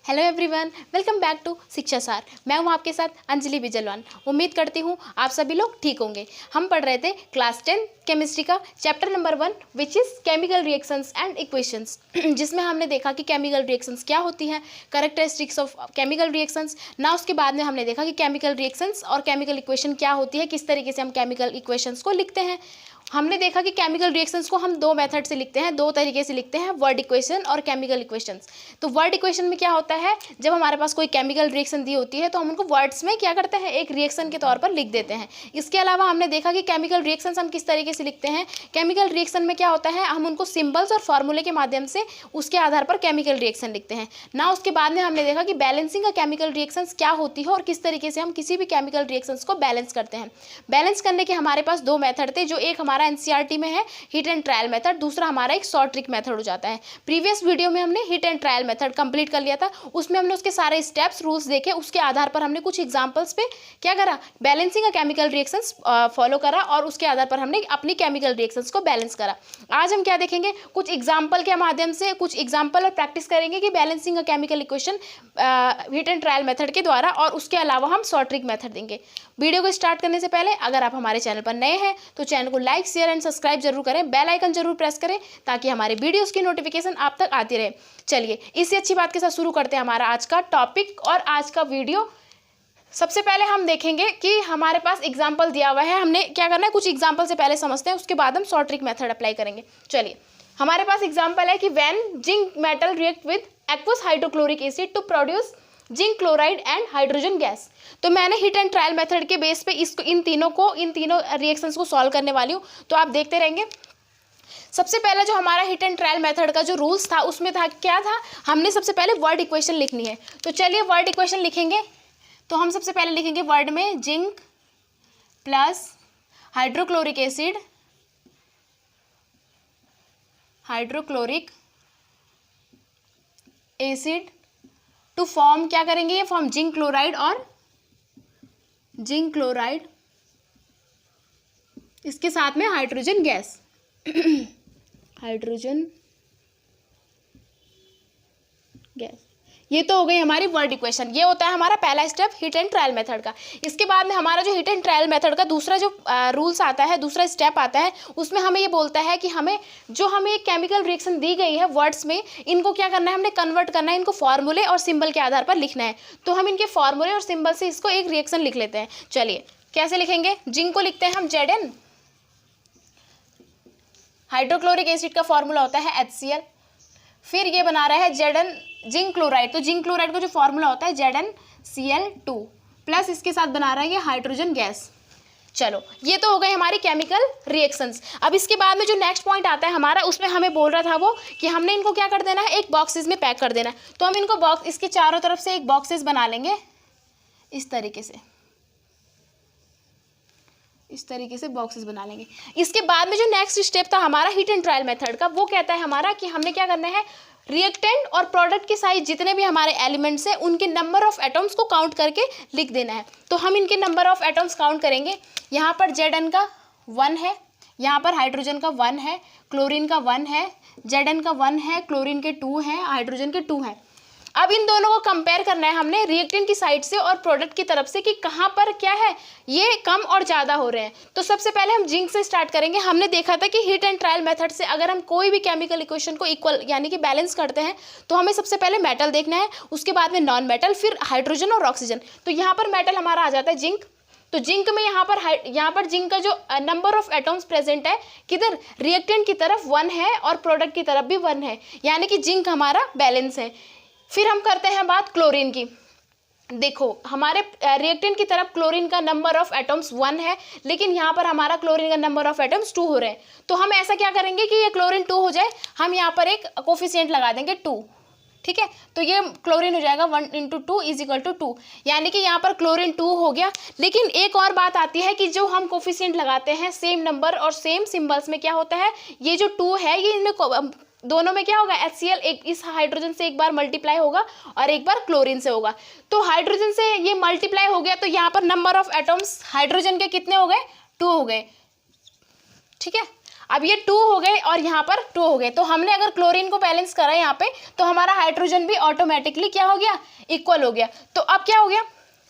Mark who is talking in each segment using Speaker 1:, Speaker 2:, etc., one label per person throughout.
Speaker 1: Hello everyone, welcome back to Shiksha Saar. मैं हूं आपके साथ अंजलि बिजलवान। उम्मीद करती हूं आप सभी लोग ठीक होंगे। हम पढ़ रहे थे क्लास 10 केमिस्ट्री का chapter number 1 which is chemical reactions and equations, जिसमें हमने देखा कि केमिकल रिएक्शंस क्या होती हैं, कैरेक्टरिस्टिक्स ऑफ केमिकल रिएक्शंस ना। उसके बाद में हमने देखा कि केमिकल रिएक्शंस और केमिकल इक्वेशन क्या होती है, किस तरीके से हम केमिकल इक्वेशंस को लिखते हैं। हमने देखा कि केमिकल रिएक्शंस को हम दो मेथड से लिखते हैं, दो तरीके से लिखते हैं, वर्ड इक्वेशन और केमिकल इक्वेशंस। तो वर्ड इक्वेशन में क्या होता है, जब हमारे पास कोई केमिकल रिएक्शन दी होती है तो हम उनको वर्ड्स में क्या करते हैं, एक रिएक्शन के तौर पर लिख देते हैं। इसके अलावा हमने देखा कि केमिकल रिएक्शंस हम किस तरीके से लिखते हैं। केमिकल रिएक्शन में क्या होता है, हम उनको सिंबल्स और फार्मूले के माध्यम से उसके आधार पर केमिकल रिएक्शन लिखते हैं ना। उसके बाद में हमने देखा कि बैलेंसिंग केमिकल रिएक्शंस क्या होती है और किस तरीके से हम किसी भी केमिकल रिएक्शंस को बैलेंस करते हैं। बैलेंस करने के हमारे पास दो मेथड थे, जो एक हमारा एनसीईआरटी में है हिट एंड ट्रायल मेथड, दूसरा हमारा एक शॉर्ट ट्रिक मेथड हो जाता है। प्रीवियस वीडियो में हमने hit and trial method complete कर लिया था, उसमें हमने उसके सारे स्टेप्स रूल्स देखे, उसके आधार पर हमने कुछ एग्जांपल्स पे क्या करा, बैलेंसिंग केमिकल रिएक्शंस फॉलो करा और उसके आधार पर हमने अपनी केमिकल रिएक्शंस को बैलेंस करा। आज हम क्या देखेंगे, कुछ एग्जाम्पल के माध्यम से कुछ एग्जाम्पल और प्रैक्टिस करेंगे कि balancing chemical equation hit and trial method के द्वारा, और उसके अलावा हम शॉर्ट ट्रिक मेथड देंगे। वीडियो को स्टार्ट करने से पहले अगर आप हमारे चैनल पर नए हैं तो चैनल को लाइक शेयर एंड सब्सक्राइब जरूर करें, बेल आइकन जरूर प्रेस करें ताकि हमारे वीडियोस की नोटिफिकेशन आप तक आती रहे। चलिए इसी अच्छी बात के साथ शुरू करते हैं हमारा आज का टॉपिक और आज का वीडियो। सबसे पहले हम देखेंगे कि हमारे पास एग्जाम्पल दिया हुआ है, हमने क्या करना है, कुछ एग्जाम्पल से पहले समझते हैं, उसके बाद हम शॉर्ट ट्रिक मेथड अप्लाई करेंगे। चलिए हमारे पास एग्जाम्पल है कि when zinc metal react with aqueous hydrochloric acid to produce zinc chloride and hydrogen gas. तो मैंने हिट एंड ट्रायल मेथड के बेस पे इसको इन तीनों रिएक्शंस को सॉल्व करने वाली हूँ, तो आप देखते रहेंगे। सबसे पहले जो हमारा हिट एंड ट्रायल मेथड का जो रूल्स था उसमें था क्या था, हमने सबसे पहले वर्ड इक्वेशन लिखनी है। तो चलिए वर्ड इक्वेशन लिखेंगे। तो हम सबसे पहले लिखेंगे वर्ड में zinc plus hydrochloric acid to form, क्या करेंगे, ये फॉर्म जिंक क्लोराइड और जिंक क्लोराइड, इसके साथ में हाइड्रोजन गैस हाइड्रोजन गैस। ये तो हो गई हमारी वर्ड इक्वेशन। ये होता है हमारा पहला step hit and trial method का। इसके बाद में हमारा जो हिट एंड ट्रायल मेथड का दूसरा जो रूल्स आता है, दूसरा स्टेप आता है, उसमें हमें ये बोलता है कि हमें एक केमिकल रिएक्शन दी गई है वर्ड्स में, इनको क्या करना है, हमने कन्वर्ट करना है, इनको फॉर्मूले और सिंबल के आधार पर लिखना है। तो हम इनके फॉर्मूले और सिंबल से इसको एक रिएक्शन लिख लेते हैं। चलिए कैसे लिखेंगे, जिंक को लिखते हैं हम Zn, हाइड्रोक्लोरिक एसिड का फॉर्मूला होता है HCl, फिर ये बना रहा है Zn जिंक क्लोराइड, तो जिंक क्लोराइड का जो फॉर्मूला होता है ZnCl2 प्लस इसके साथ बना रहा है ये हाइड्रोजन गैस। चलो ये तो हो गई हमारी केमिकल रिएक्शंस। अब इसके बाद में जो नेक्स्ट पॉइंट आता है हमारा, उसमें हमें बोल रहा था वो कि हमने इनको क्या कर देना है, एक बॉक्सेस में पैक कर देना है। तो हम इनको बॉक्स, इसके चारों तरफ से एक बॉक्सेस बना लेंगे इस तरीके से बॉक्सेस बना लेंगे। इसके बाद में जो नेक्स्ट स्टेप था हमारा हिट एंड ट्रायल मेथड का, वो कहता है हमारा कि हमने क्या करना है, रिएक्टेंट और प्रोडक्ट के साइज जितने भी हमारे एलिमेंट्स हैं उनके नंबर ऑफ एटम्स को काउंट करके लिख देना है। तो हम इनके नंबर ऑफ एटम्स काउंट करेंगे। यहाँ पर Zn का 1 है, यहाँ पर हाइड्रोजन का 1 है, क्लोरीन का 1 है, Zn का 1 है, क्लोरीन के 2 हैं, हाइड्रोजन के 2 हैं। अब इन दोनों को कंपेयर करना है हमने रिएक्टेंट की साइड से और प्रोडक्ट की तरफ से कि कहाँ पर क्या है, ये कम और ज़्यादा हो रहे हैं। तो सबसे पहले हम जिंक से स्टार्ट करेंगे। हमने देखा था कि हिट एंड ट्रायल मेथड से अगर हम कोई भी केमिकल इक्वेशन को इक्वल यानी कि बैलेंस करते हैं तो हमें सबसे पहले मेटल देखना है, उसके बाद में नॉन मेटल, फिर हाइड्रोजन और ऑक्सीजन। तो यहाँ पर मेटल हमारा आ जाता है जिंक। तो जिंक में यहाँ पर जिंक का जो नंबर ऑफ एटम्स प्रेजेंट है किधर, रिएक्टेंट की तरफ 1 है और प्रोडक्ट की तरफ भी 1 है, यानी कि जिंक हमारा बैलेंस है। फिर हम करते हैं बात क्लोरीन की। देखो हमारे रिएक्टेंट की तरफ क्लोरीन का नंबर ऑफ एटम्स 1 है, लेकिन यहाँ पर हमारा क्लोरीन का नंबर ऑफ एटम्स 2 हो रहे हैं। तो हम ऐसा क्या करेंगे कि ये क्लोरीन 2 हो जाए, हम यहाँ पर एक कोफिशिएंट लगा देंगे 2, ठीक है। तो ये क्लोरीन हो जाएगा 1 × 2 = 2, यानी कि यहाँ पर क्लोरीन 2 हो गया। लेकिन एक और बात आती है कि जो हम कोफिशिएंट लगाते हैं सेम नंबर और सेम सिंबल्स में क्या होता है, ये जो 2 है ये इनमें दोनों में क्या होगा, HCl एक इस हाइड्रोजन से एक बार मल्टीप्लाई होगा और एक बार क्लोरीन से होगा। तो हाइड्रोजन से ये मल्टीप्लाई हो गया, तो यहाँ पर नंबर ऑफ एटम्स हाइड्रोजन के कितने हो गए, 2 हो गए, ठीक है। अब ये 2 हो गए और यहाँ पर 2 हो गए, तो हमने अगर क्लोरीन को बैलेंस करा यहाँ पे तो हमारा हाइड्रोजन भी ऑटोमेटिकली क्या हो गया, इक्वल हो गया। तो अब क्या हो गया,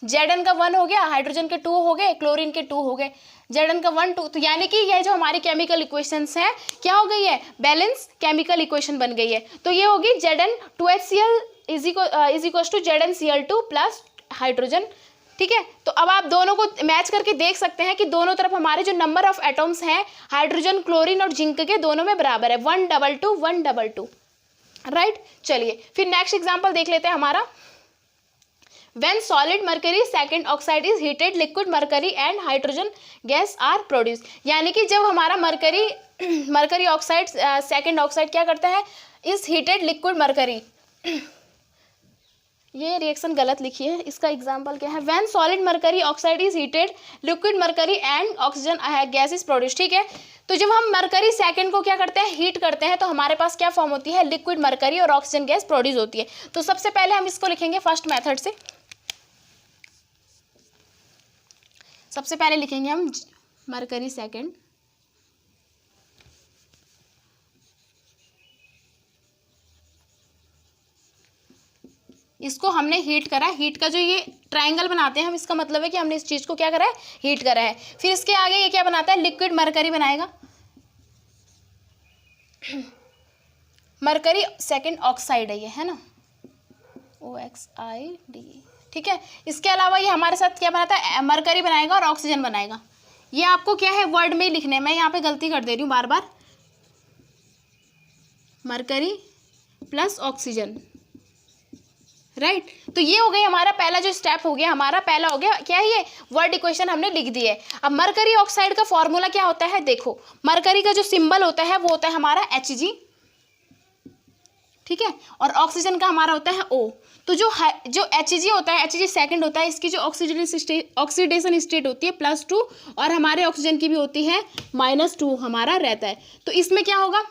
Speaker 1: Zn का 1 हो गया, हाइड्रोजन के 2 हो गए, क्लोरीन के 2 हो गए, Zn का 1 2, तो यानी कि ये जो हमारी केमिकल इक्वेशंस है क्या हो गई है, बैलेंस केमिकल इक्वेशन बन गई है। तो ये होगी Zn2HCl is equal to ZnCl2 plus hydrogen. ठीक है, तो अब आप दोनों को मैच करके देख सकते हैं कि दोनों तरफ हमारे जो नंबर ऑफ एटम्स हैं हाइड्रोजन, क्लोरीन और जिंक के दोनों में बराबर है, 122 122, राइट। चलिए फिर नेक्स्ट एग्जांपल देख लेते हैं हमारा। When solid mercury second oxide is heated, liquid mercury and hydrogen gas are produced। यानी कि जब हमारा मरकरी ऑक्साइड सेकेंड ऑक्साइड क्या करता है, इस हीटेड लिक्विड मरकरी, ये रिएक्शन गलत लिखी है, इसका एग्जाम्पल क्या है, when solid mercury oxide is heated liquid mercury and oxygen gas is produce. ठीक है, तो जब हम मरकरी सेकंड को क्या करते हैं, हीट करते हैं, तो हमारे पास क्या फॉर्म होती है, लिक्विड मरकरी और ऑक्सीजन गैस प्रोड्यूस होती है। तो सबसे पहले हम इसको लिखेंगे फर्स्ट मेथड से, सबसे पहले लिखेंगे हम मरकरी सेकंड, इसको हमने हीट करा, हीट का जो ये ट्रायंगल बनाते हैं हम, इसका मतलब है कि हमने इस चीज को क्या करा है, हीट करा है। फिर इसके आगे ये क्या बनाता है, लिक्विड मरकरी बनाएगा, मरकरी सेकंड ऑक्साइड है ये, है ना, OXID। ठीक है, इसके अलावा ये हमारे साथ क्या बनाता है, मरकरी बनाएगा और ऑक्सीजन बनाएगा। ये आपको क्या है, वर्ड में ही लिखने, मैं यहाँ पे गलती कर दे रही हूँ बार बार, मरकरी प्लस ऑक्सीजन, राइट। तो ये हो गई हमारा पहला जो स्टेप हो गया, हमारा पहला हो गया क्या है, ये वर्ड इक्वेशन हमने लिख दी है। अब मरकरी ऑक्साइड का फॉर्मूला क्या होता है, देखो मरकरी का जो सिंबल होता है वो होता है हमारा Hg, ठीक है, और ऑक्सीजन का हमारा होता है O। तो जो Hg होता है, Hg सेकंड होता है, इसकी जो ऑक्सीडेशन स्टेट होती है +2 और हमारे ऑक्सीजन की भी होती है -2 हमारा रहता है। तो इसमें क्या होगा,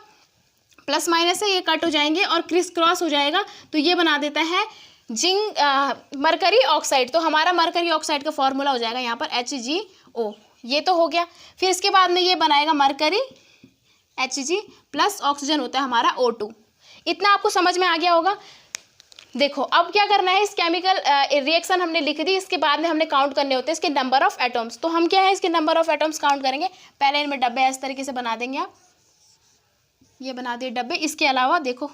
Speaker 1: प्लस माइनस है, ये कट हो जाएंगे और क्रिस क्रॉस हो जाएगा, तो ये बना देता है मरकरी ऑक्साइड। तो हमारा मरकरी ऑक्साइड का फॉर्मूला हो जाएगा यहाँ पर HgO, ये तो हो गया। फिर इसके बाद में ये बनाएगा मरकरी Hg प्लस ऑक्सीजन होता है हमारा O2। इतना आपको समझ में आ गया होगा। देखो अब क्या करना है, इस केमिकल रिएक्शन हमने लिख दी, इसके बाद में हमने काउंट करने होते हैं इसके नंबर ऑफ एटम्स। तो हम क्या है, इसके नंबर ऑफ एटम्स काउंट करेंगे। पहले इनमें डब्बे इस तरीके से बना देंगे आप, ये बना दिए डब्बे। इसके अलावा देखो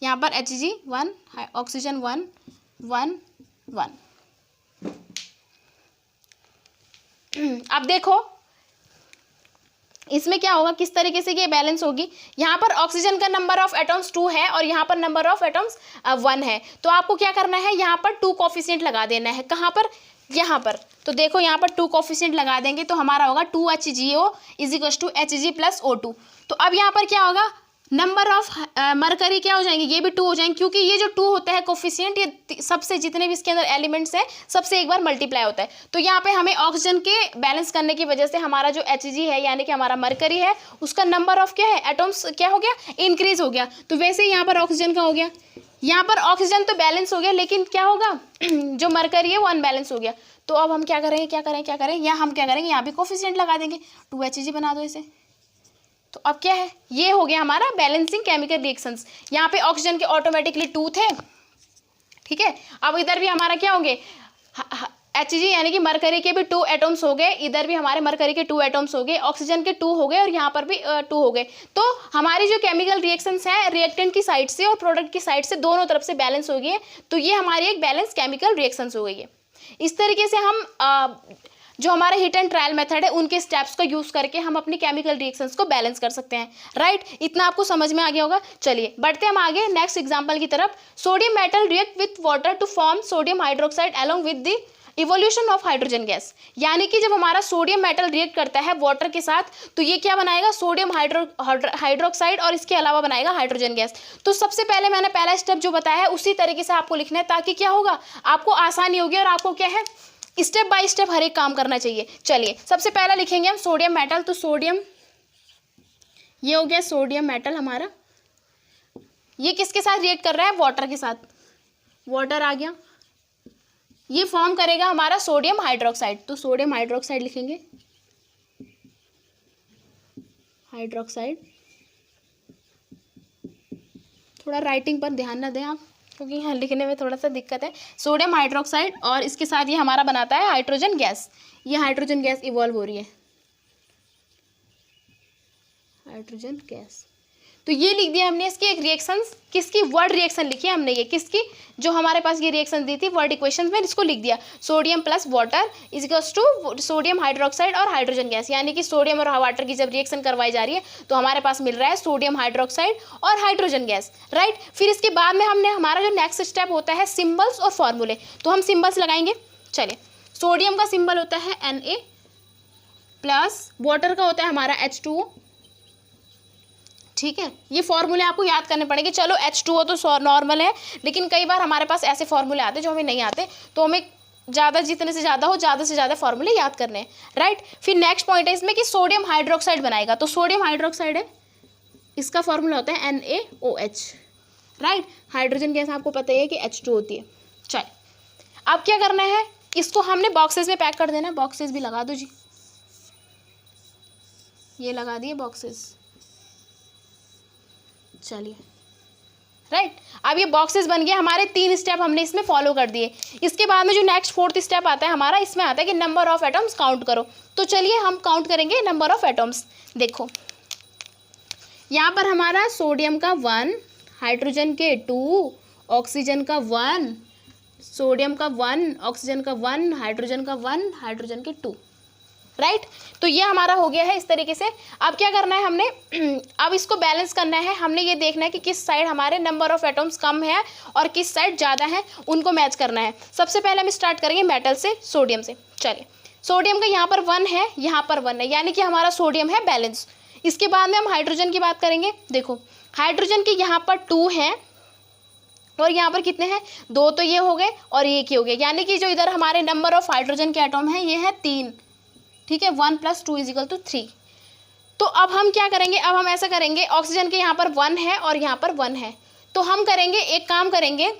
Speaker 1: यहाँ पर Hg 1, ऑक्सीजन 1 1 1। अब देखो इसमें क्या होगा, किस तरीके से ये बैलेंस होगी। यहाँ पर ऑक्सीजन का नंबर ऑफ एटम्स 2 है और यहाँ पर नंबर ऑफ एटम्स 1 है। तो आपको क्या करना है, यहाँ पर 2 कोफिशिएंट लगा देना है। कहाँ पर, यहाँ पर। तो देखो यहाँ पर 2 कोफिशिएंट लगा देंगे तो हमारा होगा 2HgO is equal to Hg plus O2। तो अब यहाँ पर क्या होगा, नंबर ऑफ मरकरी क्या हो जाएंगे, ये भी 2 हो जाएंगे, क्योंकि ये जो 2 होता है कोफिशिएंट, ये सबसे जितने भी इसके अंदर एलिमेंट्स हैं सबसे एक बार मल्टीप्लाई होता है। तो यहाँ पे हमें ऑक्सीजन के बैलेंस करने की वजह से हमारा जो Hg है यानी कि हमारा मरकरी है, उसका नंबर ऑफ क्या है, एटम्स क्या हो गया, इंक्रीज हो गया। तो वैसे ही यहाँ पर ऑक्सीजन का हो गया, यहाँ पर ऑक्सीजन तो बैलेंस हो गया, लेकिन क्या होगा जो मरकरी है वो अनबैलेंस हो गया। तो अब हम क्या करेंगे, यहाँ हम क्या करेंगे, यहाँ भी कोफिशिएंट लगा देंगे, 2Hg बना दो इसे। तो अब क्या है, ये हो गया हमारा बैलेंसिंग केमिकल रिएक्शंस। यहाँ पे ऑक्सीजन के ऑटोमेटिकली 2 थे, ठीक है। अब इधर भी हमारा क्या होंगे, Hg यानी कि मरकरी के भी 2 एटम्स हो गए, इधर भी हमारे मरकरी के 2 एटम्स हो गए, ऑक्सीजन के 2 हो गए और यहाँ पर भी 2 हो गए। तो हमारी जो केमिकल रिएक्शंस हैं रिएक्टेंट की साइड से और प्रोडक्ट की साइड से दोनों तरफ से बैलेंस हो गई है। तो ये हमारी एक बैलेंस केमिकल रिएक्शंस हो गई है। इस तरीके से हम जो हमारा हिट एंड ट्रायल मेथड है उनके स्टेप्स को यूज करके हम अपनी केमिकल रिएक्शंस को बैलेंस कर सकते हैं, राइट। इतना आपको समझ में आ गया होगा। चलिए बढ़ते हम आगे नेक्स्ट एग्जांपल की तरफ। Sodium metal react with water to form sodium hydroxide along with the evolution of hydrogen gas. यानी कि जब हमारा सोडियम मेटल रिएक्ट करता है वाटर के साथ तो ये क्या बनाएगा, सोडियम हाइड्रोक्साइड और इसके अलावा बनाएगा हाइड्रोजन गैस। तो सबसे पहले मैंने पहला स्टेप जो बताया है उसी तरीके से आपको लिखना है, ताकि क्या होगा, आपको आसानी होगी और आपको क्या है, स्टेप बाय स्टेप हर एक काम करना चाहिए। चलिए सबसे पहला लिखेंगे हम सोडियम मेटल। तो सोडियम, ये हो गया सोडियम मेटल हमारा, ये किसके साथ रिएक्ट कर रहा है, वाटर के साथ। वाटर आ गया, ये फॉर्म करेगा हमारा सोडियम हाइड्रोक्साइड। तो सोडियम हाइड्रोक्साइड लिखेंगे। हाइड्रोक्साइड, थोड़ा राइटिंग पर ध्यान ना दें आप, क्योंकि यहाँ लिखने में थोड़ा सा दिक्कत है। सोडियम हाइड्रोक्साइड और इसके साथ ये हमारा बनाता है हाइड्रोजन गैस। ये हाइड्रोजन गैस इवॉल्व हो रही है, हाइड्रोजन गैस। तो ये लिख दिया हमने इसकी एक रिएक्शंस, किसकी, वर्ड रिएक्शन लिखी है हमने, ये किसकी, जो हमारे पास ये रिएक्शन दी थी वर्ड इक्वेशन में, इसको लिख दिया। Sodium plus water is equals to sodium hydroxide और हाइड्रोजन गैस, यानी कि सोडियम और वाटर की जब रिएक्शन करवाई जा रही है तो हमारे पास मिल रहा है सोडियम हाइड्रोक्साइड और हाइड्रोजन गैस, राइट। फिर इसके बाद में हमने हमारा जो नेक्स्ट स्टेप होता है सिम्बल्स और फॉर्मूले, तो हम सिम्बल्स लगाएंगे। चलिए, सोडियम का सिंबल होता है Na प्लस, वाटर का होता है हमारा H2O, ठीक है। ये फॉर्मूले आपको याद करने पड़ेंगे। चलो H2O तो नॉर्मल है, लेकिन कई बार हमारे पास ऐसे फॉर्मूले आते हैं जो हमें नहीं आते, तो हमें ज़्यादा, जितने से ज़्यादा हो ज़्यादा से ज़्यादा फॉर्मूले याद करने हैं, राइट। फिर नेक्स्ट पॉइंट है इसमें कि सोडियम हाइड्रोक्साइड बनाएगा, तो सोडियम हाइड्रोक्साइड है, इसका फॉर्मूला होता है NaOH, राइट। हाइड्रोजन गैस आपको पता ही है कि H2 होती है। चलिए, अब क्या करना है, इसको हमने बॉक्सेस में पैक कर देना। बॉक्सेस भी लगा दो जी, ये लगा दिए बॉक्सेस। चलिए, राइट। अब ये बॉक्सेस बन गए हमारे, 3 स्टेप हमने इसमें फॉलो कर दिए। इसके बाद में जो नेक्स्ट 4th स्टेप आता है हमारा, इसमें आता है कि नंबर ऑफ एटम्स काउंट करो। तो चलिए हम काउंट करेंगे नंबर ऑफ एटम्स। देखो, यहाँ पर हमारा सोडियम का 1, हाइड्रोजन के 2, ऑक्सीजन का 1, सोडियम का 1, ऑक्सीजन का 1, हाइड्रोजन का 1, हाइड्रोजन के 2, राइट। तो ये हमारा हो गया है इस तरीके से। अब क्या करना है हमने, अब इसको बैलेंस करना है। हमने ये देखना है कि किस साइड हमारे नंबर ऑफ एटम्स कम है और किस साइड ज़्यादा है, उनको मैच करना है। सबसे पहले हम स्टार्ट करेंगे मेटल से, सोडियम से। चलिए, सोडियम का यहाँ पर 1 है, यहाँ पर 1 है, यानी कि हमारा सोडियम है बैलेंस। इसके बाद में हम हाइड्रोजन की बात करेंगे। देखो, हाइड्रोजन के यहाँ पर 2 हैं और यहाँ पर कितने हैं, 2 तो ये हो गए और 1 ही हो गए, यानी कि जो इधर हमारे नंबर ऑफ हाइड्रोजन के एटम हैं ये है 3, ठीक है। 1 + 2 = 3। तो अब हम क्या करेंगे, अब हम ऐसा करेंगे, ऑक्सीजन के यहाँ पर 1 है और यहाँ पर 1 है, तो हम करेंगे, एक काम करेंगे,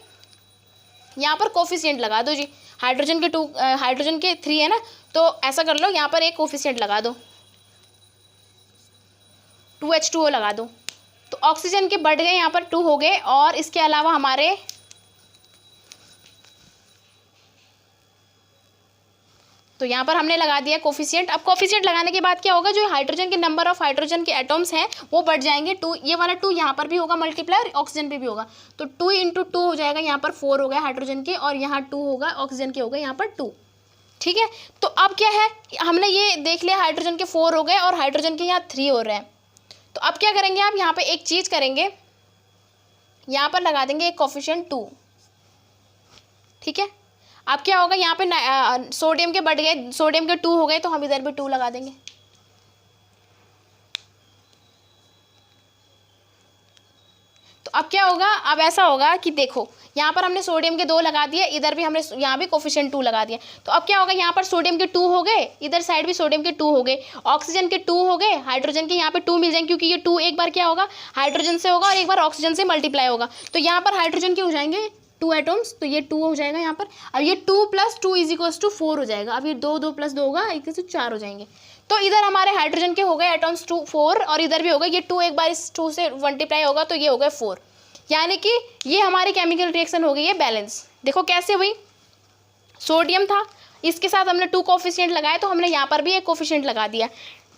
Speaker 1: यहाँ पर कोफिशिएंट लगा दो जी। हाइड्रोजन के 2, हाइड्रोजन के 3 है ना, तो ऐसा कर लो, यहाँ पर एक कोफिशिएंट लगा दो, 2H2O लगा दो। तो ऑक्सीजन के बढ़ गए, यहाँ पर 2 हो गए, और इसके अलावा हमारे तो यहाँ पर हमने लगा दिया कोफिशिएंट। अब कोफिशिएंट लगाने के बाद क्या होगा, जो हाइड्रोजन के नंबर ऑफ हाइड्रोजन के एटम्स हैं वो बढ़ जाएंगे। 2, ये वाला 2 यहाँ पर भी होगा मल्टीप्लाई, ऑक्सीजन पे भी होगा, तो 2 × 2 हो जाएगा। यहाँ पर 4 हो गया हाइड्रोजन के, और यहाँ 2 होगा ऑक्सीजन के, हो गए यहाँ पर 2, ठीक है। तो अब क्या है, हमने ये देख लिया, हाइड्रोजन के 4 हो गए और हाइड्रोजन के यहाँ 3 हो रहे हैं। तो अब क्या करेंगे, आप यहाँ पर एक चीज़ करेंगे, यहाँ पर लगा देंगे एक कोफिशिएंट 2, ठीक है। अब क्या होगा, यहाँ पे सोडियम के बढ़ गए, सोडियम के 2 हो गए, तो हम इधर भी 2 लगा देंगे। तो अब क्या होगा, अब ऐसा होगा कि देखो, यहाँ पर हमने सोडियम के 2 लगा दिए, इधर भी हमने यहाँ भी कोफिशिएंट 2 लगा दिया। तो अब क्या होगा, यहाँ पर सोडियम के 2 हो गए, इधर साइड भी सोडियम के 2 हो गए, ऑक्सीजन के 2 हो गए, हाइड्रोजन के यहाँ पे 2 मिल जाएंगे, क्योंकि ये 2 एक बार क्या होगा, हाइड्रोजन से होगा और एक बार ऑक्सीजन से मल्टीप्लाई होगा। तो यहाँ पर हाइड्रोजन के हो जाएंगे 2 एटम्स, तो ये 2 हो जाएगा यहाँ पर। अब ये 2 + 2 = 4 हो जाएगा। अब ये 2 2 + 2 होगा, 1 से 4 हो जाएंगे। तो इधर हमारे हाइड्रोजन के हो गए एटम्स 2 4, और इधर भी होगा, ये 2 एक बार इस 2 से मल्टीप्लाई होगा, तो ये हो गए 4, यानी कि ये हमारी केमिकल रिएक्शन हो गई है बैलेंस। देखो कैसे हुई, सोडियम था, इसके साथ हमने 2 कोफिशिएंट लगाए, तो हमने यहाँ पर भी एक कोफिशिएंट लगा दिया।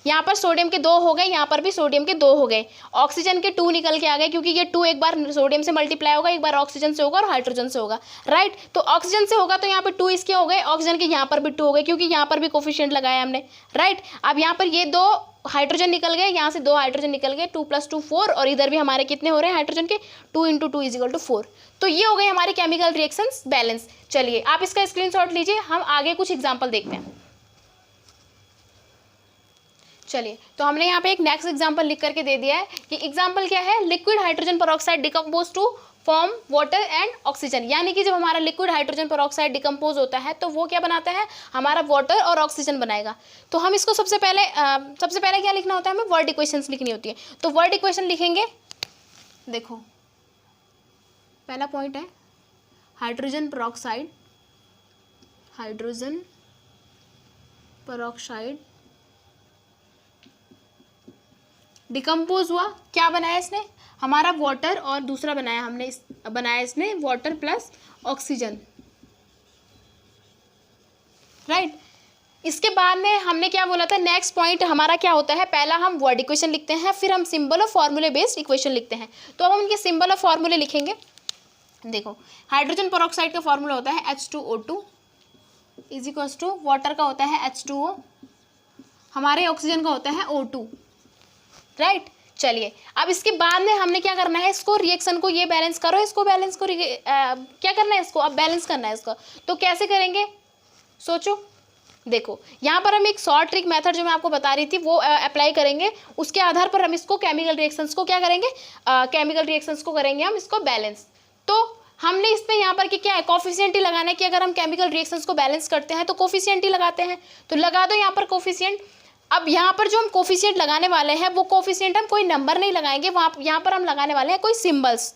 Speaker 1: यहाँ पर सोडियम के 2 हो गए, यहाँ पर भी सोडियम के 2 हो गए, ऑक्सीजन के 2 निकल के आ गए, क्योंकि ये 2 एक बार सोडियम से मल्टीप्लाई होगा, एक बार ऑक्सीजन से होगा और हाइड्रोजन से होगा, राइट। तो ऑक्सीजन से होगा तो यहाँ पर 2 इसके हो गए, ऑक्सीजन के यहाँ पर भी 2 हो गए, क्योंककि यहाँ पर भी कोफिशिएंट लगाया हमने, राइट। अब यहाँ पर ये 2 हाइड्रोजन निकल गए, यहाँ से 2 हाइड्रोजन निकल गए, 2 + 2 4, और इधर भी हमारे कितने हो रहे हैं हाइड्रोजन के, 2 × 2 = 4। तो ये हो गई हमारी केमिकल रिएक्शंस बैलेंस। चलिए, आप इसका स्क्रीनशॉट लीजिए, हम आगे कुछ एग्जाम्पल देखते हैं। चलिए, तो हमने यहाँ पे एक नेक्स्ट एग्जाम्पल लिख करके दे दिया है कि एग्जाम्पल क्या है, liquid hydrogen peroxide decompose to form water and oxygen, यानी कि जब हमारा लिक्विड हाइड्रोजन पेरोक्साइड डिकम्पोज होता है तो वो क्या बनाता है, हमारा वाटर और ऑक्सीजन बनाएगा। तो हम इसको सबसे पहले क्या लिखना होता है, हमें वर्ड इक्वेशंस लिखनी होती है। तो वर्ड इक्वेशन लिखेंगे, देखो पहला पॉइंट है हाइड्रोजन पेरोक्साइड डिकम्पोज हुआ, क्या बनाया इसने, हमारा वाटर, और दूसरा बनाया हमने बनाया इसने वाटर प्लस ऑक्सीजन, राइट। इसके बाद में हमने क्या बोला था, नेक्स्ट पॉइंट हमारा क्या होता है, पहला हम वर्ड इक्वेशन लिखते हैं, फिर हम सिंबल और फॉर्मूले बेस्ड इक्वेशन लिखते हैं। तो अब हम इनके सिंबल और फॉर्मूले लिखेंगे। देखो, हाइड्रोजन पेरोक्साइड का फॉर्मूला होता है H2O2 is equals to, water का होता है H2O, हमारे ऑक्सीजन का होता है O2, राइट। चलिए, अब इसके बाद में हमने क्या करना है, इसको रिएक्शन को ये बैलेंस करो, इसको बैलेंस को क्या करना है, इसको अब बैलेंस करना है इसको। तो कैसे करेंगे, सोचो। देखो, यहाँ पर हम एक शॉर्ट ट्रिक मेथड जो मैं आपको बता रही थी वो अप्लाई करेंगे, उसके आधार पर हम इसको केमिकल रिएक्शंस को क्या करेंगे, केमिकल रिएक्शंस को करेंगे हम इसको बैलेंस। तो हमने इस पे यहाँ पर कि क्या है, कोफिशिएंट ही लगाना है कि अगर हम केमिकल रिएक्शंस को बैलेंस करते हैं तो कोफिशिएंट ही लगाते हैं, तो लगा दो यहाँ पर कोफिशिएंट। अब यहाँ पर जो हम कोफिशिएंट लगाने वाले हैं वो कोफिशिएंट हम कोई नंबर नहीं लगाएंगे, वहाँ यहाँ पर हम लगाने वाले हैं कोई सिम्बल्स।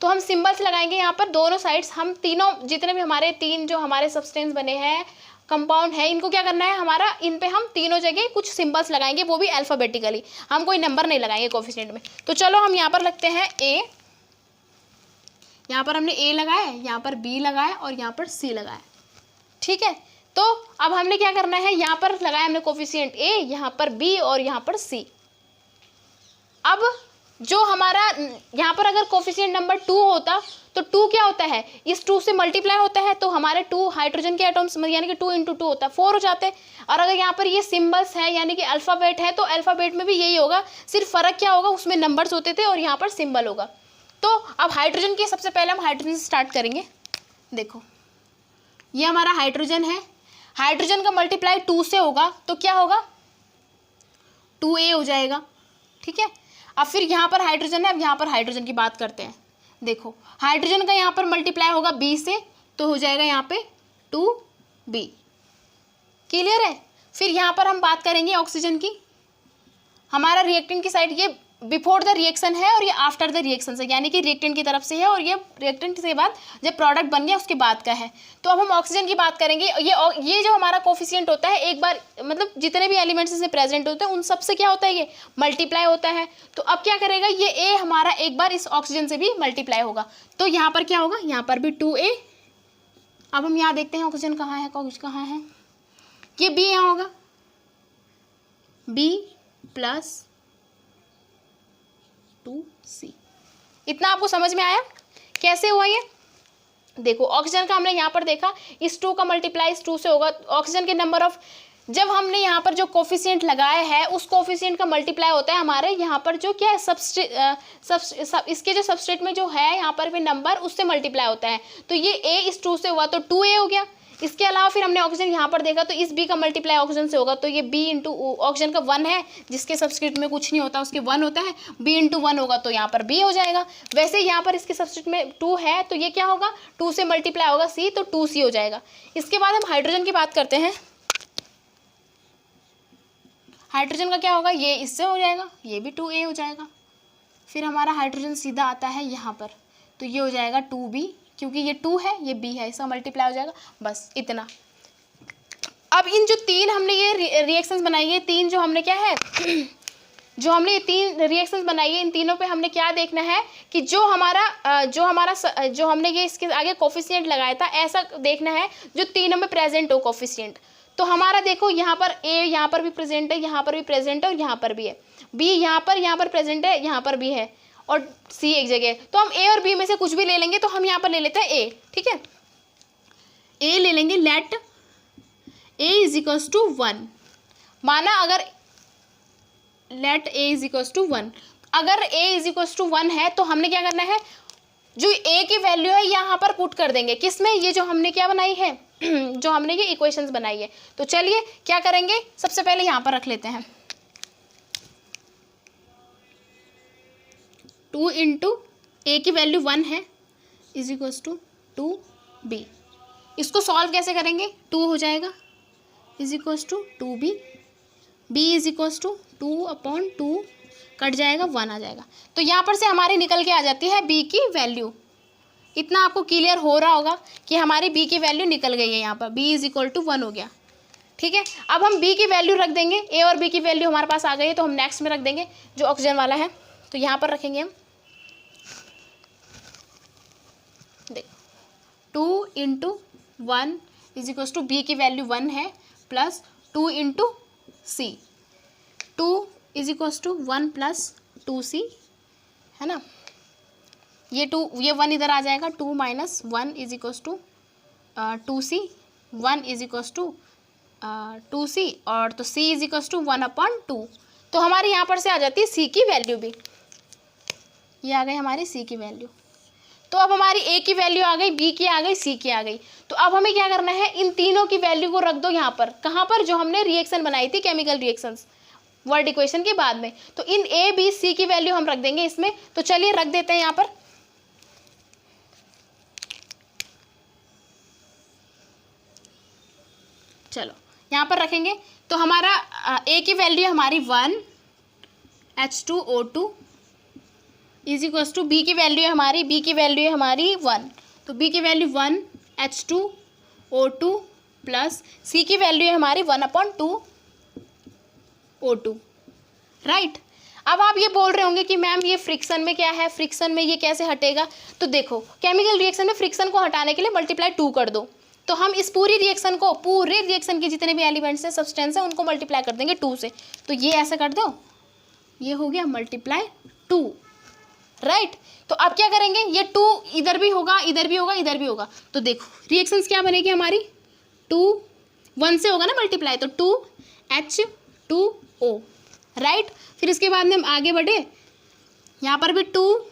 Speaker 1: तो हम सिम्बल्स लगाएंगे यहाँ पर दोनों साइड्स, हम तीनों जितने भी हमारे तीन जो हमारे सब्सटेंस बने हैं, कंपाउंड है, इनको क्या करना है हमारा, इन पे हम तीनों जगह कुछ सिंबल्स लगाएंगे, वो भी अल्फ़ाबेटिकली, हम कोई नंबर नहीं लगाएंगे कोफिशिएंट में। तो चलो हम यहाँ पर लगते हैं ए, यहाँ पर हमने ए लगाया, यहाँ पर बी लगाया और यहाँ पर सी लगाया, ठीक है। तो अब हमने क्या करना है, यहाँ पर लगाया हमने कोफिशिएंट ए, यहाँ पर बी और यहाँ पर सी। अब जो हमारा यहाँ पर अगर कोफिशिएंट नंबर 2 होता तो 2 क्या होता है, इस 2 से मल्टीप्लाई होता है, तो हमारे 2 हाइड्रोजन के एटम्स यानी कि 2 × 2 होता है, 4 हो जाते हैं। और अगर यहाँ पर ये सिंबल्स है यानी कि अल्फ़ाबेट है, तो अल्फ़ाबेट में भी यही होगा, सिर्फ फ़र्क क्या होगा, उसमें नंबर्स होते थे और यहाँ पर सिंबल होगा। तो अब हाइड्रोजन के सबसे पहले हम हाइड्रोजन से स्टार्ट करेंगे। देखो, ये हमारा हाइड्रोजन है, हाइड्रोजन का मल्टीप्लाई 2 से होगा तो क्या होगा, 2A हो जाएगा, ठीक है। अब फिर यहाँ पर हाइड्रोजन है, अब यहाँ पर हाइड्रोजन की बात करते हैं। देखो, हाइड्रोजन का यहाँ पर मल्टीप्लाई होगा B से, तो हो जाएगा यहाँ पे 2B, क्लियर है। फिर यहाँ पर हम बात करेंगे ऑक्सीजन की, हमारा रिएक्टेंट की साइड ये बिफोर द रिएक्शन है और ये आफ्टर द रिएक्शन है, यानी कि रिएक्टेंट की तरफ से है और ये रिएक्टेंट के बाद जब प्रोडक्ट बन गया उसके बाद का है। तो अब हम ऑक्सीजन की बात करेंगे। ये जो हमारा कोफिशिएंट होता है, एक बार मतलब जितने भी एलिमेंट्स इसमें प्रेजेंट होते हैं उन सब से क्या होता है, ये मल्टीप्लाई होता है। तो अब क्या करेगा, ये ए हमारा एक बार इस ऑक्सीजन से भी मल्टीप्लाई होगा, तो यहाँ पर क्या होगा, यहाँ पर भी 2A। अब हम यहाँ देखते हैं ऑक्सीजन कहाँ है, कहाँ है, ये B यहाँ होगा, B + 2C। इतना आपको समझ में आया कैसे हुआ ये। देखो, ऑक्सीजन का हमने यहाँ पर देखा, इस 2 का मल्टीप्लाई इस 2 से होगा, ऑक्सीजन के नंबर ऑफ, जब हमने यहाँ पर जो कोफिशिएंट लगाया है उस कोफिशिएंट का मल्टीप्लाई होता है हमारे यहाँ पर जो क्या है इसके जो सबस्ट्रेट में जो है यहाँ पर भी नंबर, उससे मल्टीप्लाई होता है। तो ये A इस 2 से हुआ तो 2A हो गया। इसके अलावा फिर हमने ऑक्सीजन यहाँ पर देखा, तो इस B का मल्टीप्लाई ऑक्सीजन से होगा, तो ये B × ऑक्सीजन का 1 है, जिसके सबस्क्रिप्ट में कुछ नहीं होता उसके 1 होता है, B × 1 होगा तो यहाँ पर B हो जाएगा। वैसे यहाँ पर इसके सबस्क्रिप्ट में 2 है, तो ये क्या होगा, 2 से मल्टीप्लाई होगा C, तो 2C हो जाएगा। इसके बाद हम हाइड्रोजन की बात करते हैं। हाइड्रोजन का क्या होगा, ये इससे हो जाएगा, ये भी 2A हो जाएगा। फिर हमारा हाइड्रोजन सीधा आता है यहाँ पर, तो ये हो जाएगा 2B, क्योंकि ये 2 है ये B है, इसका मल्टीप्लाई हो जाएगा, बस इतना। अब इन जो 3 हमने ये रिएक्शंस बनाई है, 3 जो हमने क्या है जो हमने ये 3 रिएक्शंस बनाई है, इन तीनों पे हमने क्या देखना है कि जो हमने ये इसके आगे कोफिशिएंट लगाया था, ऐसा देखना है जो तीनों में प्रेजेंट हो कोफिशिएंट। तो हमारा देखो, यहाँ पर A यहाँ पर भी प्रेजेंट है, यहाँ पर भी प्रेजेंट है और यहाँ पर भी है, B यहाँ पर प्रेजेंट है, यहाँ पर भी है और C एक जगह। तो हम A और B में से कुछ भी ले लेंगे, तो हम यहाँ पर ले लेते हैं A, ठीक है। A ले लेंगे, लेट A = 1, माना अगर लेट A = 1, अगर A = 1 है तो हमने क्या करना है, जो A की वैल्यू है यहाँ पर पुट कर देंगे, किसमें, ये जो हमने क्या बनाई है जो हमने ये इक्वेशंस बनाई है। तो चलिए क्या करेंगे, सबसे पहले यहाँ पर रख लेते हैं 2 × A की वैल्यू 1 है = 2B। इसको सॉल्व कैसे करेंगे, 2 हो जाएगा = 2B, B = 2/2 कट जाएगा, 1 आ जाएगा। तो यहाँ पर से हमारी निकल के आ जाती है B की वैल्यू। इतना आपको क्लियर हो रहा होगा कि हमारी B की वैल्यू निकल गई है, यहाँ पर B = 1 हो गया। ठीक है, अब हम बी की वैल्यू रख देंगे, ए और बी की वैल्यू हमारे पास आ गई है तो हम नेक्स्ट में रख देंगे जो ऑक्सीजन वाला है, तो यहाँ पर रखेंगे हम देखो 2 into 1 is equal to B की वैल्यू 1 है plus 2 into C, 2 is equal to 1 plus 2c है ना, ये 1 इधर आ जाएगा, 2 minus 1 is equal to 2c, 1 is equal to 2c और तो c इज इक्वल टू 1/2, तो हमारी यहाँ पर से आ जाती है c की वैल्यू भी, ये आ गई हमारी c की वैल्यू। तो अब हमारी a की वैल्यू आ गई, b की आ गई, c की आ गई, तो अब हमें क्या करना है, इन तीनों की वैल्यू को रख दो यहाँ पर, कहाँ पर, जो हमने रिएक्शन बनाई थी केमिकल रिएक्शंस वर्ड इक्वेशन के बाद में, तो इन a b c की वैल्यू हम रख देंगे इसमें, तो चलिए रख देते हैं यहाँ पर। चलो यहाँ पर रखेंगे, तो हमारा a की वैल्यू हमारी 1 H2O2 is equal to B की वैल्यू है हमारी, बी की वैल्यू है हमारी 1, तो बी की वैल्यू 1 H2O2 प्लस सी की वैल्यू है हमारी 1/2 O2, राइट। अब आप ये बोल रहे होंगे कि मैम ये फ्रिक्शन में क्या है, फ्रिक्शन में ये कैसे हटेगा, तो देखो केमिकल रिएक्शन में फ्रिक्शन को हटाने के लिए मल्टीप्लाई 2 कर दो, तो हम इस पूरी रिएक्शन को, पूरे रिएक्शन के जितने भी एलिमेंट्स हैं, सब्सटेंस है, उनको मल्टीप्लाई कर देंगे 2 से, तो ये ऐसा कर दो, ये हो गया मल्टीप्लाई 2, राइट। तो अब क्या करेंगे, ये 2 इधर भी होगा, इधर भी होगा, इधर भी होगा, तो देखो रिएक्शंस क्या बनेगी हमारी, 2 1 से होगा ना मल्टीप्लाई, तो 2H2O, राइट। फिर इसके बाद में हम आगे बढ़े, यहाँ पर भी 2,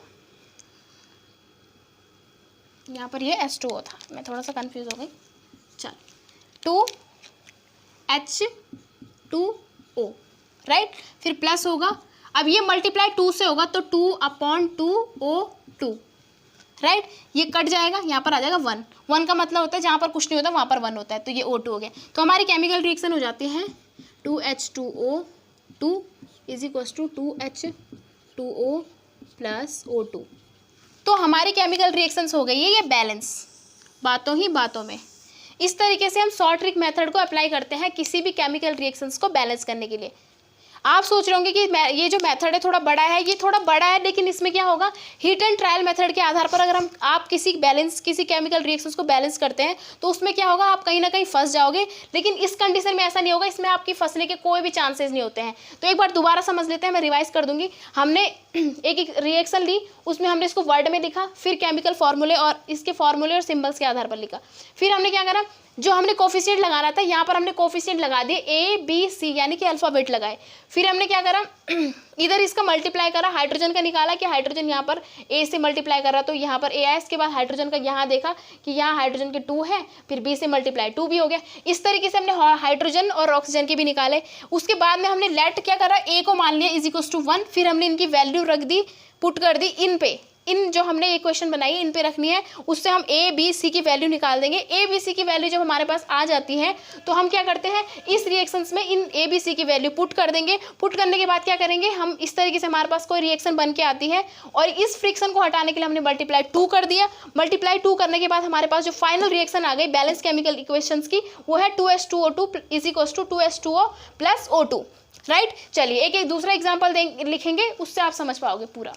Speaker 1: यहाँ पर ये H2O था, मैं थोड़ा सा कंफ्यूज हो गई, चल 2H2O, राइट। फिर प्लस होगा, अब ये मल्टीप्लाई 2 से होगा तो 2/2O2, राइट, ये कट जाएगा, यहाँ पर आ जाएगा 1 का मतलब होता है जहाँ पर कुछ नहीं होता वहाँ पर 1 होता है, तो ये O2 हो गया, तो हमारी केमिकल रिएक्शन हो जाती है 2H2O2 is equal to 2H2O plus O2, तो हमारी केमिकल रिएक्शंस हो गई है ये बैलेंस, बातों ही बातों में। इस तरीके से हम शॉर्ट ट्रिक मेथड को अप्लाई करते हैं किसी भी केमिकल रिएक्शंस को बैलेंस करने के लिए। आप सोच रहे होंगे कि ये जो मेथड है थोड़ा बड़ा है, ये थोड़ा बड़ा है, लेकिन इसमें क्या होगा, हीट एंड ट्रायल मेथड के आधार पर अगर आप किसी केमिकल रिएक्शंस को बैलेंस करते हैं तो उसमें क्या होगा, आप कहीं ना कहीं फंस जाओगे, लेकिन इस कंडीशन में ऐसा नहीं होगा, इसमें आपकी फंसने के कोई भी चांसेस नहीं होते हैं। तो एक बार दोबारा समझ लेते हैं, मैं रिवाइज कर दूंगी। हमने एक रिएक्शन ली, उसमें हमने इसको वर्ड में लिखा, फिर केमिकल फॉर्मूले और इसके फॉर्मूले और सिंबल्स के आधार पर लिखा, फिर हमने क्या करा, जो हमने कोफिशिएंट लगाना था यहाँ पर हमने कोफिशिएंट लगा दिए ABC, यानी कि अल्फाबेट लगाए। फिर हमने क्या करा, इधर इसका मल्टीप्लाई करा, हाइड्रोजन का निकाला कि हाइड्रोजन यहाँ पर A से मल्टीप्लाई करा, तो यहाँ पर A आया, इसके बाद हाइड्रोजन का यहाँ देखा कि यहाँ हाइड्रोजन के 2 है, फिर B से मल्टीप्लाई 2 भी हो गया। इस तरीके से हमने हाइड्रोजन और ऑक्सीजन के भी निकाले। उसके बाद में हमने लेट क्या करा, A को मान लिया इज इक्वल टू 1, फिर हमने इनकी वैल्यू रख दी, पुट कर दी इन पे, इन जो हमने इक्वेशन बनाई इन पे रखनी है, उससे हम ABC की वैल्यू निकाल देंगे। ABC की वैल्यू जब हमारे पास आ जाती है तो हम क्या करते हैं, इस रिएक्शंस में इन ABC की वैल्यू पुट कर देंगे। पुट करने के बाद क्या करेंगे, हम इस तरीके से हमारे पास कोई रिएक्शन बन के आती है और इस फ्रिक्शन को हटाने के लिए हमने मल्टीप्लाई 2 कर दिया। मल्टीप्लाई 2 करने के बाद हमारे पास जो फाइनल रिएक्शन आ गई बैलेंस केमिकल इक्वेशंस की, वो है 2H2O2 is equal to 2H2O plus O2, right. चलिए एक दूसरा एग्जाम्पल लिखेंगे, उससे आप समझ पाओगे पूरा।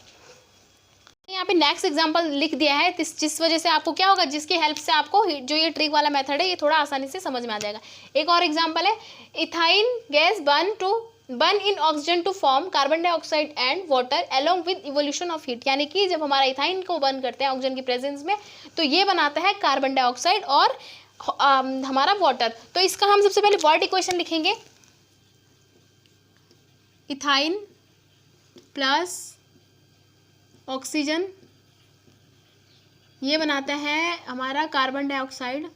Speaker 1: यहाँ पे नेक्स्ट एग्जांपल लिख दिया है, जिस वजह से आपको क्या होगा, जिसकी हेल्प से आपको जो ये ट्रिक वाला मेथड है ये थोड़ा आसानी से समझ में आ जाएगा। एक और एग्जांपल है, ethyne gas burn in oxygen to form carbon dioxide and water along with evolution of heat, यानी कि जब हमारा इथाइन को बर्न करते हैं ऑक्सीजन की प्रेजेंस में तो ये बनाता है कार्बन डाइऑक्साइड और हमारा वाटर। तो इसका हम सबसे पहले वर्ड इक्वेशन लिखेंगे, इथाइन प्लस ऑक्सीजन ये बनाता है हमारा कार्बन डाइऑक्साइड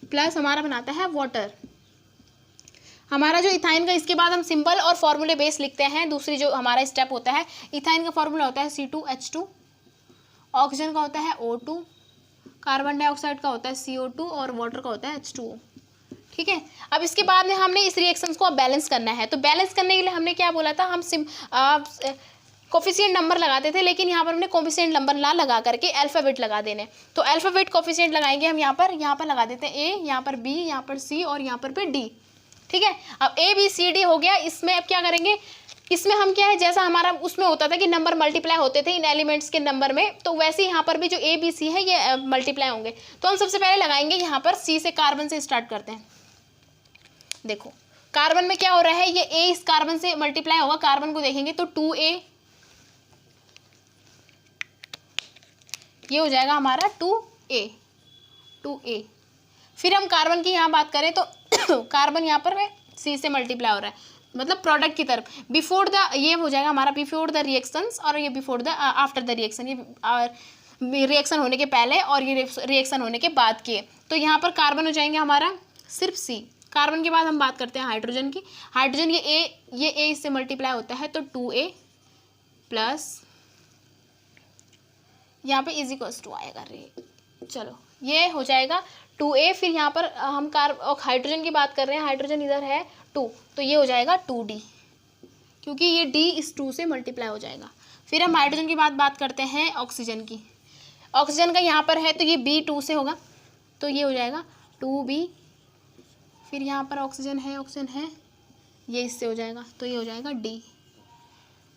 Speaker 1: प्लस हमारा बनाता है वाटर। हमारा जो इथाइन का, इसके बाद हम सिंबल और फॉर्मूले बेस लिखते हैं। दूसरी जो हमारा स्टेप होता है, इथाइन का फॉर्मूला होता है C2H2, ऑक्सीजन का होता है O2, कार्बन डाइऑक्साइड का होता है CO2 और वाटर का होता है H2O, ठीक है। अब इसके बाद में हमने इस रिएक्शंस को अब बैलेंस करना है, तो बैलेंस करने के लिए हमने क्या बोला था, हम कोफिशिएंट नंबर लगाते थे, लेकिन यहाँ पर हमने कोफिशिएंट नंबर ना लगा करके अल्फ़ाबेट लगा देने। तो अल्फ़ाबेट कोफिशिएंट लगाएंगे हम यहाँ पर लगा देते हैं ए, यहाँ पर बी, यहाँ पर सी और यहाँ पर डी। ठीक है, अब ए बी सी डी हो गया। इसमें अब क्या करेंगे, इसमें हम क्या है, जैसा हमारा उसमें होता था कि नंबर मल्टीप्लाई होते थे इन एलिमेंट्स के नंबर में, तो वैसे यहाँ पर भी जो ए बी सी है ये मल्टीप्लाई होंगे। तो हम सबसे पहले लगाएंगे यहाँ पर सी से, कार्बन से स्टार्ट करते हैं। देखो कार्बन में क्या हो रहा है, ये ए इस कार्बन से मल्टीप्लाई होगा, कार्बन को देखेंगे तो 2a, ये हो जाएगा हमारा 2a। फिर हम कार्बन की यहाँ बात करें तो कार्बन यहाँ पर सी से मल्टीप्लाई हो रहा है, मतलब प्रोडक्ट की तरफ। बिफोर द, ये हो जाएगा हमारा बिफोर द रिएक्शंस, और ये before the after the reaction, ये रिएक्शन होने के पहले और ये रिएक्शन होने के बाद के। तो यहाँ पर कार्बन हो जाएंगे हमारा सिर्फ सी। कार्बन के बाद हम बात करते हैं हाइड्रोजन की। हाइड्रोजन ये ए इससे मल्टीप्लाई होता है तो 2a प्लस यहाँ पे इज इक्वल्स टू आएगा चलो ये हो जाएगा 2a। फिर यहाँ पर हम हाइड्रोजन की बात कर रहे हैं, हाइड्रोजन इधर है 2, तो ये हो जाएगा 2d, क्योंकि ये d इस 2 से मल्टीप्लाई हो जाएगा। फिर हम हाइड्रोजन की बात करते हैं ऑक्सीजन की। ऑक्सीजन का यहाँ पर है तो ये b 2 से होगा, तो ये हो जाएगा 2b। फिर यहाँ पर ऑक्सीजन है, ये इससे हो जाएगा तो ये हो जाएगा d।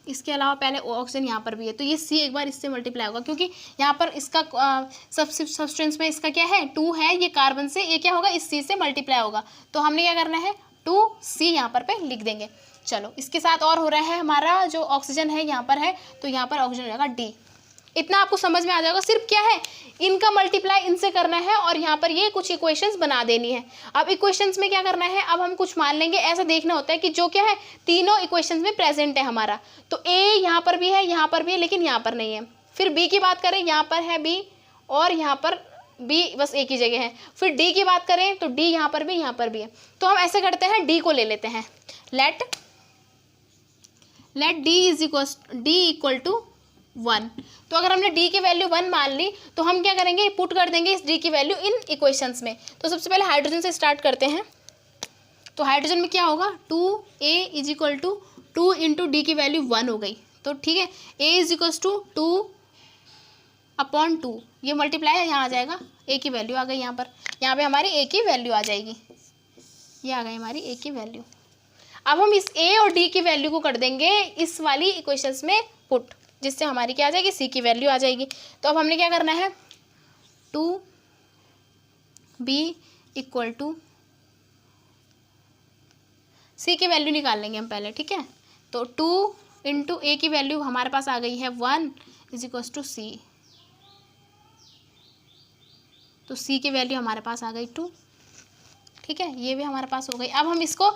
Speaker 1: इसके अलावा पहले ऑक्सीजन यहाँ पर भी है तो ये सी एक बार इससे मल्टीप्लाई होगा, क्योंकि यहाँ पर इसका सब्सटेंस में इसका क्या है 2 है, ये कार्बन से ये क्या होगा इस सी से मल्टीप्लाई होगा। तो हमने क्या करना है 2c यहाँ पर पे लिख देंगे। चलो इसके साथ और हो रहा है हमारा जो ऑक्सीजन है यहाँ पर है, तो यहाँ पर ऑक्सीजन हो जाएगा d। इतना आपको समझ में आ जाएगा। सिर्फ क्या है, इनका मल्टीप्लाई इनसे करना है और यहाँ पर ये कुछ इक्वेशंस बना देनी है। अब इक्वेशंस में क्या करना है, अब हम कुछ मान लेंगे, ऐसा देखना होता है कि जो क्या है तीनों इक्वेशंस में प्रेजेंट है हमारा। तो a यहाँ पर भी है, यहाँ पर भी है, लेकिन यहाँ पर नहीं है। फिर b की बात करें, यहाँ पर है b और यहाँ पर b बस एक ही जगह है। फिर d की बात करें तो d यहाँ पर भी है। तो हम ऐसे करते हैं, d को ले लेते हैं। Let d equal to 1। तो अगर हमने d की वैल्यू 1 मान ली तो हम क्या करेंगे, पुट कर देंगे इस d की वैल्यू इन इक्वेशंस में। तो सबसे पहले हाइड्रोजन से स्टार्ट करते हैं। तो हाइड्रोजन में क्या होगा 2a is equal to 2 into D की वैल्यू 1 हो गई। तो ठीक है, a इज इक्वल्स टू 2/2, ये मल्टीप्लाई है, यहाँ आ जाएगा a की वैल्यू आ गई। यहाँ पे हमारी a की वैल्यू आ जाएगी, ये आ गई हमारी a की वैल्यू। अब हम इस a और d की वैल्यू को कर देंगे इस वाली इक्वेशंस में पुट, जिससे हमारी क्या आ जाएगी c की वैल्यू आ जाएगी। तो अब हमने क्या करना है 2b इक्वल टू c की वैल्यू निकाल लेंगे हम पहले। ठीक है, तो 2 इंटू a की वैल्यू हमारे पास आ गई है 1 इज इक्वल टू c। तो c की वैल्यू हमारे पास आ गई 2। ठीक है, ये भी हमारे पास हो गई। अब हम इसको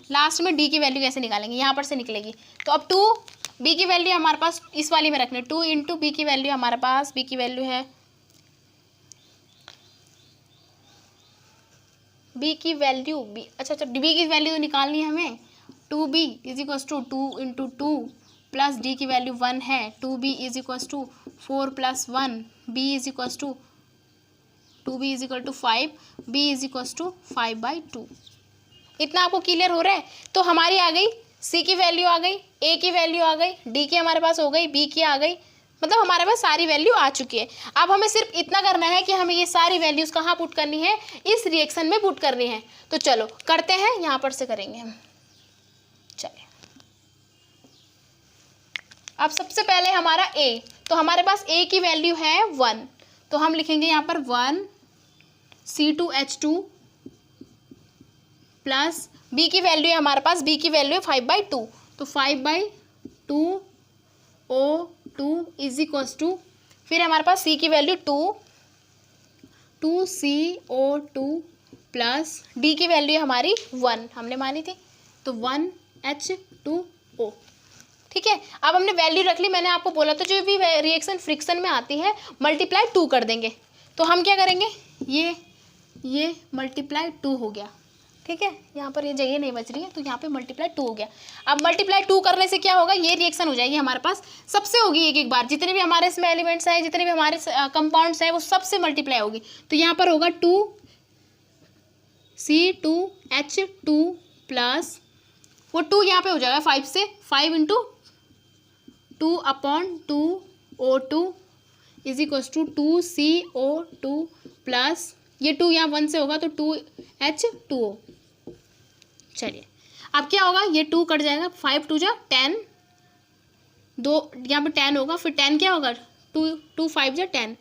Speaker 1: लास्ट में d की वैल्यू कैसे निकालेंगे, यहाँ पर से निकलेगी। तो अब 2b की वैल्यू हमारे पास इस वाली में रखने, 2 इंटू b की वैल्यू हमारे पास, b की वैल्यू है b की वैल्यू अच्छा b की वैल्यू तो निकालनी है हमें। 2b is equals to 2 into 2 plus d की वैल्यू 1 है, 2b is equals to 4 plus 1, b is equals to 2b is equal to 5, b is equals to 5/2। इतना आपको क्लियर हो रहा है। तो हमारी आ गई c की वैल्यू आ गई, a की वैल्यू आ गई, d की हमारे पास हो गई, b की आ गई, मतलब हमारे पास सारी वैल्यू आ चुकी है। अब हमें सिर्फ इतना करना है कि हमें ये सारी वैल्यूज़ कहाँ पुट करनी है, इस रिएक्शन में पुट करनी है। तो चलो करते हैं, यहाँ पर से करेंगे हम। चलिए अब सबसे पहले हमारा a, तो हमारे पास a की वैल्यू है 1, तो हम लिखेंगे यहाँ पर 1 C2H2 प्लस b की वैल्यू है हमारे पास, b की वैल्यू है 5/2, तो 5/2 O2 इज इक्वल्स टू, फिर हमारे पास c की वैल्यू 2CO2 प्लस d की वैल्यू है हमारी 1 हमने मानी थी, तो 1H2O। ठीक है, अब हमने वैल्यू रख ली। मैंने आपको बोला था जो भी रिएक्शन फ्रिक्शन में आती है मल्टीप्लाई 2 कर देंगे। तो हम क्या करेंगे, ये मल्टीप्लाई 2 हो गया। ठीक है, यहाँ पर ये जगह नहीं बच रही है तो यहाँ पे मल्टीप्लाई 2 हो गया। अब मल्टीप्लाई 2 करने से क्या होगा, ये रिएक्शन हो जाएगी हमारे पास, सबसे होगी एक एक बार, जितने भी हमारे इसमें एलिमेंट्स हैं, जितने भी हमारे कंपाउंड्स हैं, वो सबसे मल्टीप्लाई होगी। तो यहाँ पर होगा 2C2H2 प्लस वो 2 यहाँ पे हो जाएगा 5 से, 5 into 2/2O2 is equals to 2CO2 plus ये 2 यहाँ 1 से होगा तो 2H2O। चलिए अब क्या होगा, ये 2 कट जाएगा, 5 2 जा 10, 2 यहाँ पे 10 होगा, फिर 10 क्या होगा, 2 5 जा 10,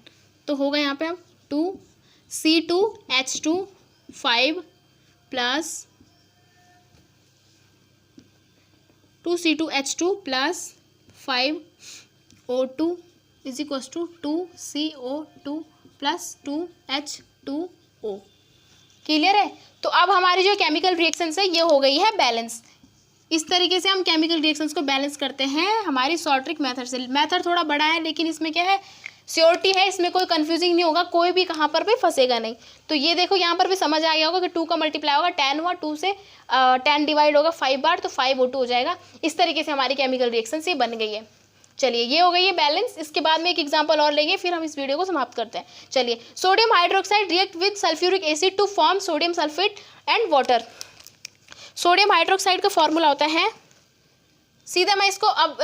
Speaker 1: तो होगा यहाँ पे अब 2C2H2 5 plus 2C2H2 plus 5O2 is equals to 2CO2 plus 2H2O। Clear है। तो अब हमारी जो केमिकल रिएक्शंस है ये हो गई है बैलेंस। इस तरीके से हम केमिकल रिएक्शंस को बैलेंस करते हैं हमारी शॉर्ट ट्रिक मेथड से। मेथड थोड़ा बड़ा है लेकिन इसमें क्या है, श्योरिटी है, इसमें कोई कंफ्यूजिंग नहीं होगा, कोई भी कहाँ पर भी फंसेगा नहीं। तो ये देखो यहाँ पर भी समझ आ गया होगा कि 2 का मल्टीप्लाई होगा 10 हुआ, 2 से 10 डिवाइड होगा 5 बार तो 5O2 हो जाएगा। इस तरीके से हमारी केमिकल रिएक्शन ये बन गई है। चलिए ये हो गई है बैलेंस। इसके बाद में एक एग्जांपल और लेंगे फिर हम इस वीडियो को समाप्त करते हैं। चलिए, sodium hydroxide react with sulphuric acid to form sodium sulphate and water. Sodium hydroxide का फॉर्मूला होता है, सीधा मैं इसको अब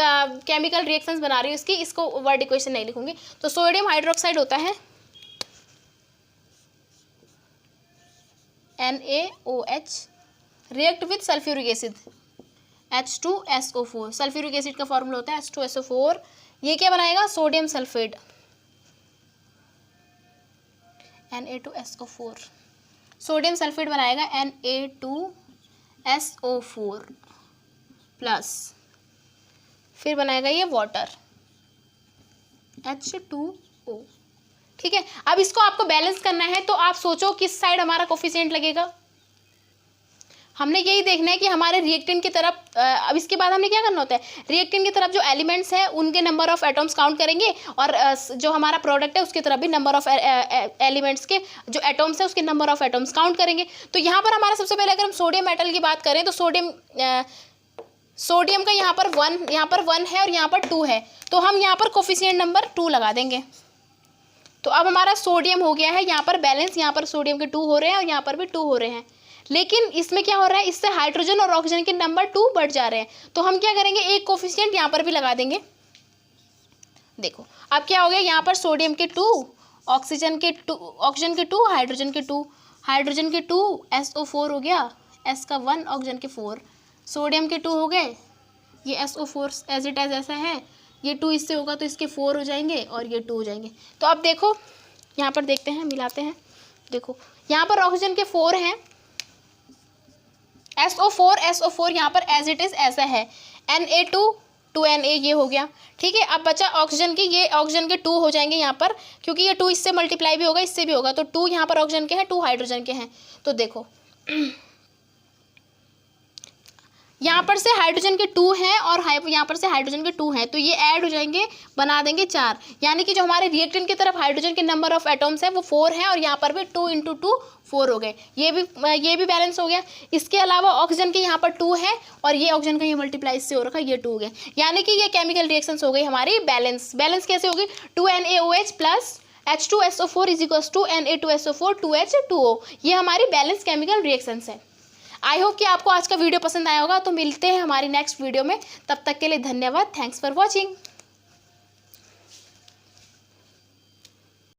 Speaker 1: केमिकल रिएक्शंस बना रही हूँ इसकी, इसको वर्ड इक्वेशन नहीं लिखूंगी। तो सोडियम हाइड्रोक्साइड होता है NaOH react with sulphuric acid H2SO4। Sulphuric acid का फॉर्मूला होता है H2SO4। ये क्या बनाएगा, sodium sulphate Na2SO4। Sodium sulphate बनाएगा Na2SO4 प्लस फिर बनाएगा ये वाटर H2O। ठीक है, अब इसको आपको बैलेंस करना है तो आप सोचो किस साइड हमारा कोफिशिएंट लगेगा। हमने यही देखना है कि हमारे रिएक्टेंट की तरफ अब इसके बाद हमने क्या करना होता है, रिएक्टेंट की तरफ जो एलिमेंट्स हैं उनके नंबर ऑफ एटम्स काउंट करेंगे और जो हमारा प्रोडक्ट है उसकी तरफ भी नंबर ऑफ एलिमेंट्स के जो एटम्स है उसके नंबर ऑफ एटम्स काउंट करेंगे। तो यहाँ पर हमारा सबसे पहले अगर हम सोडियम मेटल की बात करें तो सोडियम का यहाँ पर 1 है और यहाँ पर 2 है, तो हम यहाँ पर कोफिशिएंट नंबर 2 लगा देंगे। तो अब हमारा सोडियम हो गया है यहाँ पर बैलेंस, यहाँ पर सोडियम के 2 हो रहे हैं और यहाँ पर भी 2 हो रहे हैं। लेकिन इसमें क्या हो रहा है, इससे हाइड्रोजन और ऑक्सीजन के नंबर 2 बढ़ जा रहे हैं, तो हम क्या करेंगे, एक कोफिशिएंट यहाँ पर भी लगा देंगे। देखो अब क्या हो गया, यहाँ पर सोडियम के 2, ऑक्सीजन के 2, हाइड्रोजन के 2 SO4 हो गया, S का 1 ऑक्सीजन के 4, सोडियम के 2 हो गए, ये SO4 एज इट एज ऐसा है, ये 2 इससे होगा तो इसके 4 हो जाएंगे और ये 2 हो जाएंगे। तो अब देखो यहाँ पर देखते हैं, मिलाते हैं। देखो यहाँ पर ऑक्सीजन के 4 हैं, SO4 यहाँ पर एज इट इज ऐसा है, Na2 2Na ये हो गया। ठीक है, अब बचा ऑक्सीजन की, ये ऑक्सीजन के 2 हो जाएंगे यहाँ पर, क्योंकि ये 2 इससे मल्टीप्लाई भी होगा इससे भी होगा, तो 2 यहाँ पर ऑक्सीजन के हैं, 2 हाइड्रोजन के हैं। तो देखो यहाँ पर से हाइड्रोजन के 2 हैं और यहाँ पर से हाइड्रोजन के 2 हैं, तो ये ऐड हो जाएंगे, बना देंगे 4। यानी कि जो हमारे रिएक्टेंट की तरफ हाइड्रोजन के नंबर ऑफ एटम्स है वो 4 हैं और यहाँ पर भी 2 × 2 4 हो गए। ये भी बैलेंस हो गया। इसके अलावा ऑक्सीजन के यहाँ पर 2 है और ये ऑक्सीजन का ये मल्टीप्लाई इससे हो रखा है, ये 2 हो गए। यानी कि ये केमिकल रिएक्शंस हो गई हमारी बैलेंस। बैलेंस कैसे होगी, 2NaOH plus H2SO4 is equals to Na2SO4 2H2O। ये हमारी बैलेंस केमिकल रिएक्शंस है। आई होप कि आपको आज का वीडियो पसंद आया होगा। तो मिलते हैं हमारी नेक्स्ट वीडियो में, तब तक के लिए धन्यवाद। Thanks for watching.